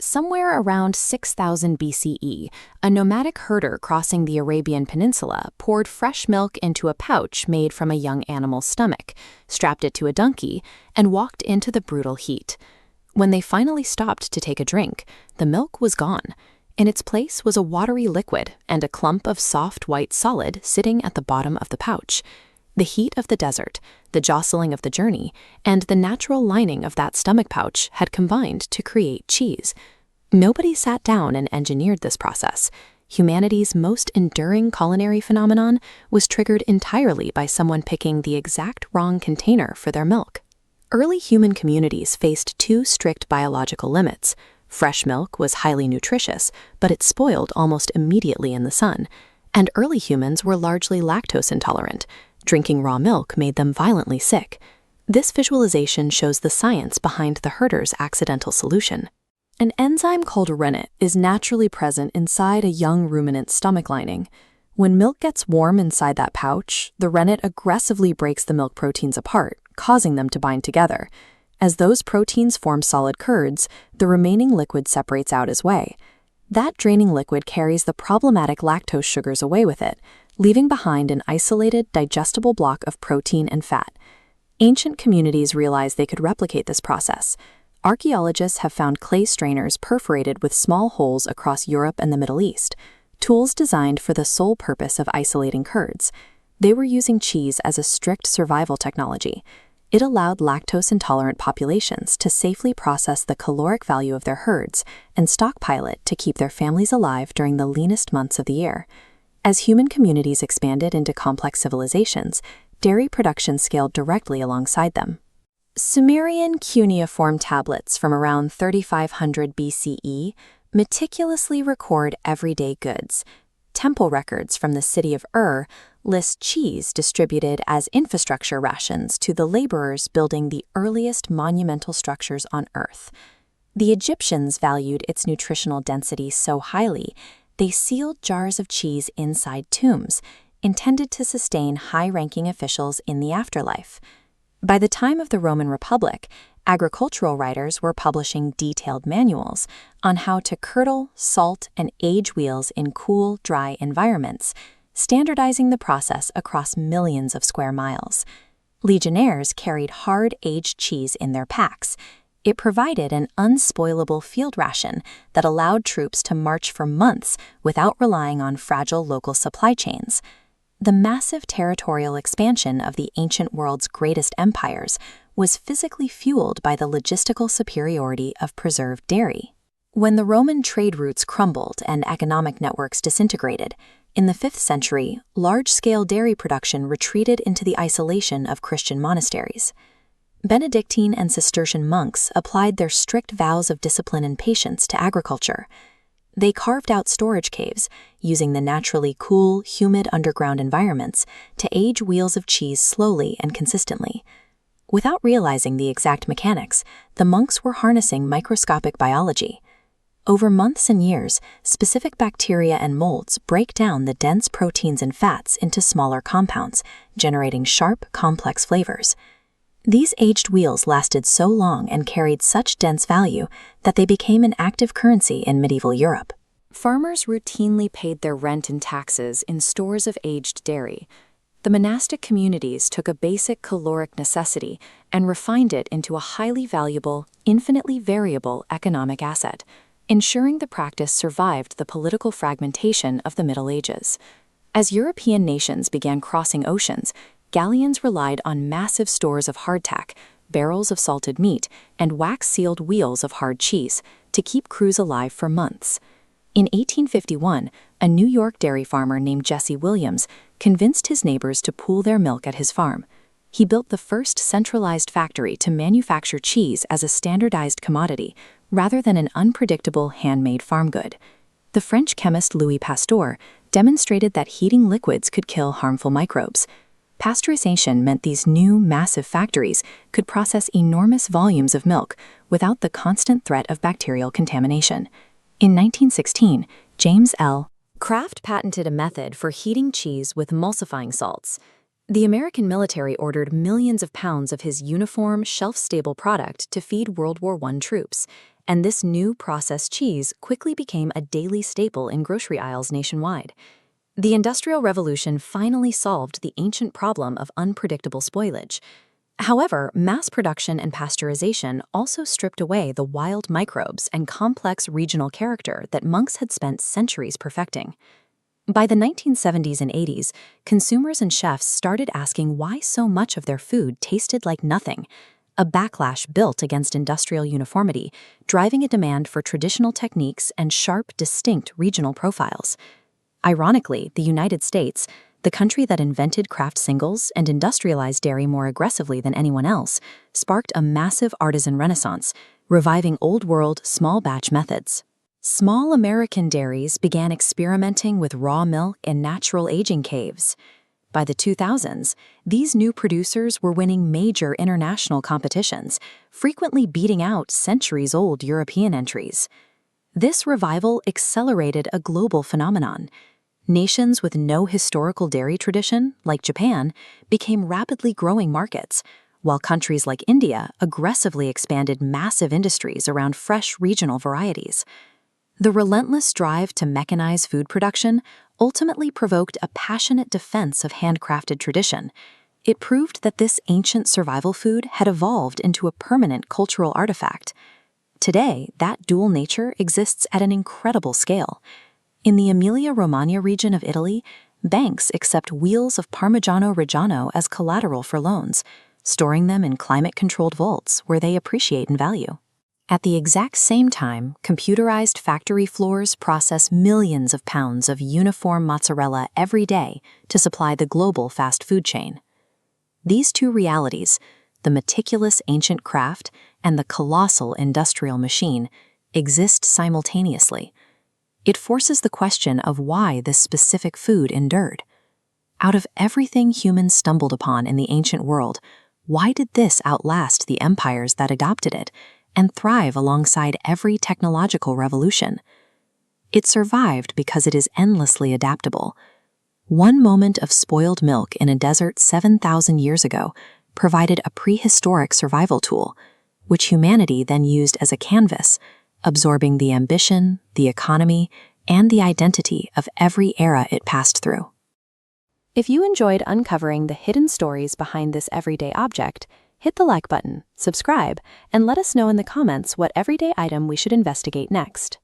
Somewhere around 6000 BCE, a nomadic herder crossing the Arabian Peninsula poured fresh milk into a pouch made from a young animal's stomach, strapped it to a donkey, and walked into the brutal heat. When they finally stopped to take a drink, the milk was gone. In its place was a watery liquid and a clump of soft white solid sitting at the bottom of the pouch. The heat of the desert, the jostling of the journey, and the natural lining of that stomach pouch had combined to create cheese. Nobody sat down and engineered this process. Humanity's most enduring culinary phenomenon was triggered entirely by someone picking the exact wrong container for their milk. Early human communities faced two strict biological limits. Fresh milk was highly nutritious, but it spoiled almost immediately in the sun. And early humans were largely lactose intolerant. Drinking raw milk made them violently sick. This visualization shows the science behind the herder's accidental solution. An enzyme called rennet is naturally present inside a young ruminant's stomach lining. When milk gets warm inside that pouch, the rennet aggressively breaks the milk proteins apart, causing them to bind together. As those proteins form solid curds, the remaining liquid separates out as whey. That draining liquid carries the problematic lactose sugars away with it, leaving behind an isolated, digestible block of protein and fat. Ancient communities realized they could replicate this process. Archaeologists have found clay strainers perforated with small holes across Europe and the Middle East, tools designed for the sole purpose of isolating curds. They were using cheese as a strict survival technology. It allowed lactose-intolerant populations to safely process the caloric value of their herds and stockpile it to keep their families alive during the leanest months of the year. As human communities expanded into complex civilizations, dairy production scaled directly alongside them. Sumerian cuneiform tablets from around 3500 BCE meticulously record everyday goods. Temple records from the city of list cheese distributed as infrastructure rations to the laborers building the earliest monumental structures on Earth. The Egyptians valued its nutritional density so highly, they sealed jars of cheese inside tombs, intended to sustain high-ranking officials in the afterlife. By the time of the Roman Republic, agricultural writers were publishing detailed manuals on how to curdle, salt, and age wheels in cool, dry environments, standardizing the process across millions of square miles. Legionnaires carried hard, aged cheese in their packs. It provided an unspoilable field ration that allowed troops to march for months without relying on fragile local supply chains. The massive territorial expansion of the ancient world's greatest empires was physically fueled by the logistical superiority of preserved dairy. When the Roman trade routes crumbled and economic networks disintegrated, in the 5th century, large-scale dairy production retreated into the isolation of Christian monasteries. Benedictine and Cistercian monks applied their strict vows of discipline and patience to agriculture. They carved out storage caves, using the naturally cool, humid underground environments to age wheels of cheese slowly and consistently. Without realizing the exact mechanics, the monks were harnessing microscopic biology. Over months and years, specific bacteria and molds break down the dense proteins and fats into smaller compounds, generating sharp, complex flavors. These aged wheels lasted so long and carried such dense value that they became an active currency in medieval Europe. Farmers routinely paid their rent and taxes in stores of aged dairy. The monastic communities took a basic caloric necessity and refined it into a highly valuable, infinitely variable economic asset, ensuring the practice survived the political fragmentation of the Middle Ages. As European nations began crossing oceans, galleons relied on massive stores of hardtack, barrels of salted meat, and wax-sealed wheels of hard cheese to keep crews alive for months. In 1851, a New York dairy farmer named Jesse Williams convinced his neighbors to pool their milk at his farm. He built the first centralized factory to manufacture cheese as a standardized commodity, rather than an unpredictable handmade farm good. The French chemist Louis Pasteur demonstrated that heating liquids could kill harmful microbes. Pasteurization meant these new, massive factories could process enormous volumes of milk without the constant threat of bacterial contamination. In 1916, James L. Kraft patented a method for heating cheese with emulsifying salts. The American military ordered millions of pounds of his uniform, shelf-stable product to feed World War I troops, and this new processed cheese quickly became a daily staple in grocery aisles nationwide. The Industrial Revolution finally solved the ancient problem of unpredictable spoilage. However, mass production and pasteurization also stripped away the wild microbes and complex regional character that monks had spent centuries perfecting. By the 1970s and 80s, consumers and chefs started asking why so much of their food tasted like nothing, a backlash built against industrial uniformity, driving a demand for traditional techniques and sharp, distinct regional profiles. Ironically, the United States, the country that invented craft singles and industrialized dairy more aggressively than anyone else, sparked a massive artisan renaissance, reviving old-world, small-batch methods. Small American dairies began experimenting with raw milk and natural aging caves. By the 2000s, these new producers were winning major international competitions, frequently beating out centuries-old European entries. This revival accelerated a global phenomenon. Nations with no historical dairy tradition, like Japan, became rapidly growing markets, while countries like India aggressively expanded massive industries around fresh regional varieties. The relentless drive to mechanize food production ultimately provoked a passionate defense of handcrafted tradition. It proved that this ancient survival food had evolved into a permanent cultural artifact. Today, that dual nature exists at an incredible scale. In the Emilia-Romagna region of Italy, banks accept wheels of Parmigiano Reggiano as collateral for loans, storing them in climate-controlled vaults where they appreciate in value. At the exact same time, computerized factory floors process millions of pounds of uniform mozzarella every day to supply the global fast food chain. These two realities, the meticulous ancient craft and the colossal industrial machine, exist simultaneously. It forces the question of why this specific food endured. Out of everything humans stumbled upon in the ancient world, why did this outlast the empires that adopted it and thrive alongside every technological revolution? It survived because it is endlessly adaptable. One moment of spoiled milk in a desert 7,000 years ago provided a prehistoric survival tool, which humanity then used as a canvas, absorbing the ambition, the economy, and the identity of every era it passed through. If you enjoyed uncovering the hidden stories behind this everyday object, hit the like button, subscribe, and let us know in the comments what everyday item we should investigate next.